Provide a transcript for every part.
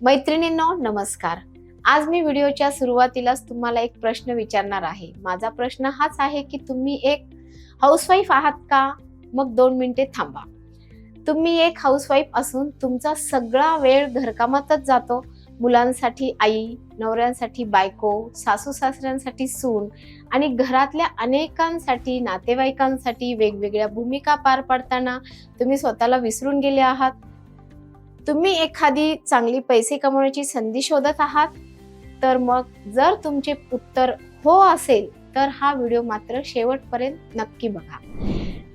मैत्रिणींनो नमस्कार। आज मी व्हिडिओच्या सुरुवातीलाच तुम्हाला एक प्रश्न विचारणार आहे। माझा प्रश्न हाच आहे की तुम्ही एक हाऊसवाईफ आहात का? मग 2 मिनिटे थांबा। तुम्ही एक हाऊसवाईफ असून तुमचा सगळा वेळ घरकामातच जातो। मुलांसाठी आई, नवऱ्यांसाठी बायको, सासू सासऱ्यांसाठी सून आणि घरातल्या अनेकांसाठी नातेवाईकांसाठी वेगवेगळ्या भूमिका पार पाडताना तुम्ही स्वतःला विसरून गेले आहात। तुम्ही एखादी चांगली पैसे कमवण्याची संधी शोधत आहात? तर मग जर तुमचे उत्तर हो असेल तर हा व्हिडिओ मात्र शेवटपर्यंत नक्की बघा।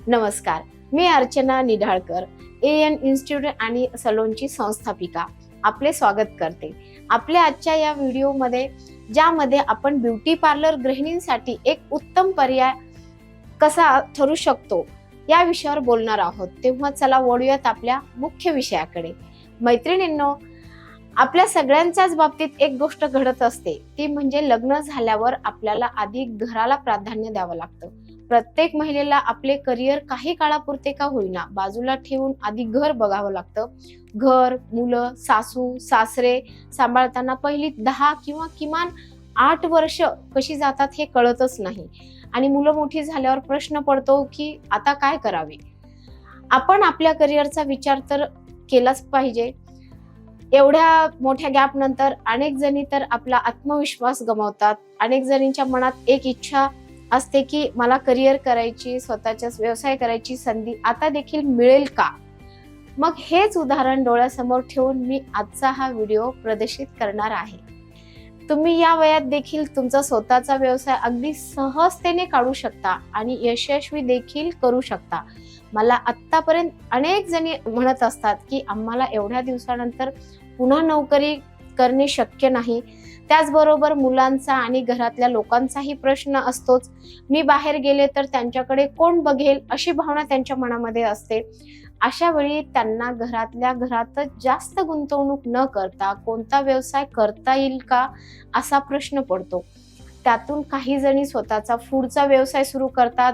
नमस्कार, मी अर्चना निढाळकर, AN इन्स्टिट्यूट आणि सलोनची संस्थापिका आपले स्वागत करते। आपल्या आजच्या या व्हिडिओमध्ये ज्यामध्ये आपण ब्युटी पार्लर गृहिणींसाठी एक उत्तम पर्याय कसा ठरू शकतो या विषयावर बोलणार आहोत। तेव्हा चला वळूयात आपल्या मुख्य विषयाकडे। मैत्रिणींनो, आपल्या सगळ्यांच्याच बाबतीत एक गोष्ट घडत असते, ती म्हणजे लग्न झाल्यावर आपल्याला आधी घराला प्राधान्य द्यावं लागतं। प्रत्येक महिलेला आपले करिअर काही काळापुरते का होईना बाजूला ठेवून आधी घर बघावं लागतं। घर, मुलं, सासू सासरे सांभाळताना पहिली 10 किंवा किमान 8 वर्ष कशी जातात हे कळतच नाही आणि मुलं मोठी झाल्यावर प्रश्न पडतो की आता काय करावे। आपण आपल्या करिअरचा विचार तर केलाच पाहिजे। एवढ्या मोठ्या गॅप नंतर अनेक जणी तर आपला आत्मविश्वास गमावतात। अनेक जणींच्या मनात एक इच्छा असते की मला करिअर करायची, स्वतःचाच व्यवसाय करायची संधी आता देखील मिळेल का? मग हेच उदाहरण डोळ्यासमोर ठेवून मी आजचा हा व्हिडिओ प्रदर्शित करणार आहे। तुम्ही या वयात देखील तुमचा स्वतःचा व्यवसाय अगदी सहजतेने काढू शकता आणि यशस्वी देखील करू शकता। मला आतापर्यंत अनेक जणी म्हणत असतात की आम्हाला एवढ्या दिवसानंतर पुन्हा नोकरी करणे शक्य नाही। त्याचबरोबर मुलांचा आणि घरातल्या लोकांचाही प्रश्न असतोच। मी बाहेर गेले तर त्यांच्याकडे कोण बघेल अशी भावना त्यांच्या मनामध्ये असते। अशा वेळी त्यांना घरातल्या घरातच जास्त गुंतवणूक न करता कोणता व्यवसाय करता येईल का असा प्रश्न पडतो। त्यातून काही जणी स्वतःचा फूडचा व्यवसाय सुरू करतात।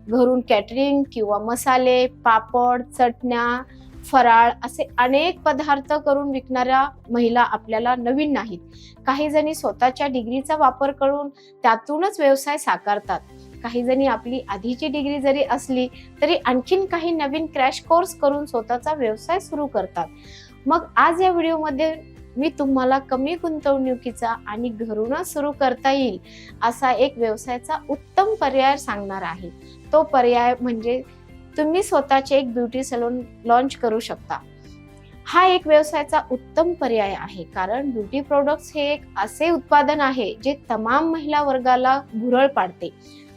घरून कॅटरिंग किंवा मसाले, पापड, चटण्या, फराळ असे अनेक पदार्थ करून विकणाऱ्या महिला आपल्याला नवीन नाहीत। काही जणी स्वतःच्या डिग्रीचा वापर करून त्यातूनच व्यवसाय साकारतात। काही जणी आपली आधीची डिग्री जरी असली तरी आणखीन काही नवीन क्रॅश कोर्स करून स्वतःचा व्यवसाय सुरू करतात। मग आज या व्हिडिओमध्ये मी तुम्हाला कमी गुंतवणुकीचा आणि घरूनच सुरू करता येईल असा एक व्यवसायाचा उत्तम पर्याय सांगणार आहे। तो पर्याय म्हणजे तुम्ही स्वतःचे एक ब्युटी सलून लॉन्च करू शकता। हा एक व्यवसायाचा उत्तम पर्याय आहे, कारण ब्युटी प्रोडक्ट्स हे एक असे उत्पादन आहे जे तमाम महिला वर्गाला भुरळ पाडते।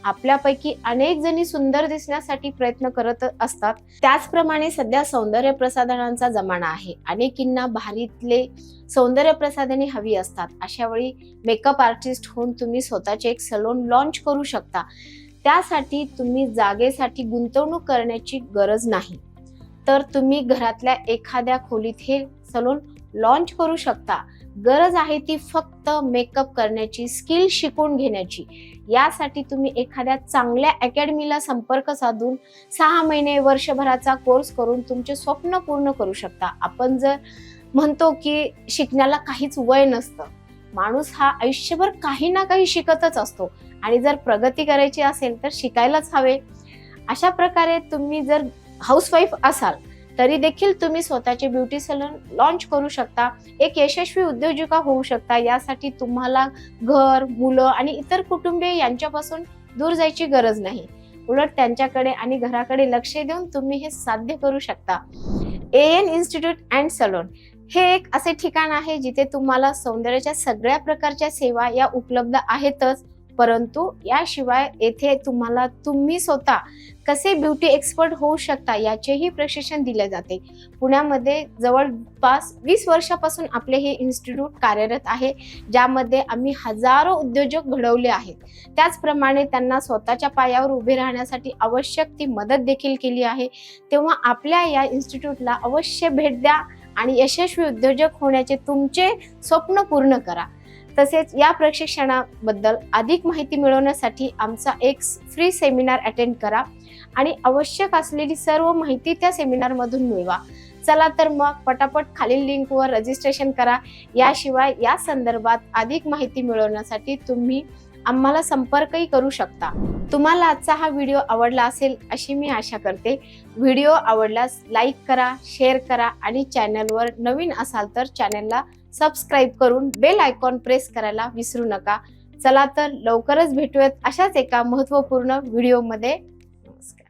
आपल्यापैकी अनेक जणी सुंदर दिसण्यासाठी प्रयत्न करत असतात। त्याचप्रमाणे सध्या सौंदर्य प्रसाधनांचा जमाना आहे। अनेकींना भारीतले सौंदर्य प्रसाधने हवी असतात। अशा वेळी मेकअप आर्टिस्ट होऊन तुम्ही स्वतःचे एक सलून लॉन्च करू शकता। त्यासाठी तुम्ही जागेसाठी गुंतवणूक करण्याची गरज नाही, तर तुम्ही घरातल्या एखाद्या खोलीत हे सलून लॉन्च करू शकता। गरज आहे ती फक्त मेकअप करण्याची स्किल शिकून घेण्याची। यासाठी तुम्ही एखाद्या चांगल्या अकॅडमीला संपर्क साधून 6 महिने वर्षभराचा कोर्स करून तुमचे स्वप्न पूर्ण करू शकता। आपण जर म्हणतो की शिकण्याला काहीच वय नसतं, माणूस हा आयुष्यभर काही ना काही शिकतच असतो आणि जर प्रगती करायची असेल तर शिकायलाच हवे। अशा प्रकारे तुम्ही जर हाऊसवाईफ असाल तरी देखील तुम्ही स्वतःचे ब्युटी सलून लॉन्च करू शकता। एक यशस्वी उद्योजिका होऊ शकता। यासाठी तुम्हाला घर, मुलं आणि इतर कुटुंबीय यांच्यापासून दूर जायची गरज नाही। उलट त्यांच्याकडे आणि घराकडे लक्ष देऊन तुम्ही हे साध्य करू शकता। AN इन्स्टिट्यूट अँड सलून हे एक असे ठिकाण आहे जिथे तुम्हाला सौंदर्याच्या सगळ्या प्रकारच्या सेवा या उपलब्ध आहेतच, परंतु याशिवाय येथे तुम्हाला तुम्ही स्वतः कसे ब्युटी एक्सपर्ट होऊ शकता याचेही प्रशिक्षण दिले जाते। पुण्यामध्ये जवळपास 20 वर्षापासून आपले हे इन्स्टिट्यूट कार्यरत आहे, ज्यामध्ये आम्ही हजारो उद्योजक घडवले आहेत। त्याचप्रमाणे त्यांना स्वतःच्या पायावर उभे राहण्यासाठी आवश्यक ती मदत देखील केली आहे। तेव्हा आपल्या या इन्स्टिट्यूटला अवश्य भेट द्या आणि यशस्वी उद्योजक होण्याचे तुमचे स्वप्न पूर्ण करा। तसेच या प्रशिक्षणाबद्दल अधिक माहिती मिळवण्यासाठी आमचा एक फ्री सेमिनार अटेंड करा आणि आवश्यक असलेली सर्व माहिती त्या सेमिनार मधून मिळवा। चला तर मग पटापट खालील लिंकवर रजिस्ट्रेशन करा. याशिवाय या संदर्भात अधिक माहिती मिळवण्यासाठी तुम्ही आम्हाला संपर्कही करू शकता. तुम्हाला आजचा हा व्हिडिओ आवडला असेल अशी मी आशा करते. व्हिडिओ आवडल्यास लाईक करा, शेअर करा आणि चॅनलवर नवीन असाल तर चॅनलला सबस्क्राईब करून बेल आयकॉन प्रेस करायला विसरू नका. चला तर लवकरच भेटूयात अशाच एका महत्त्वपूर्ण व्हिडिओमध्ये. नमस्कार.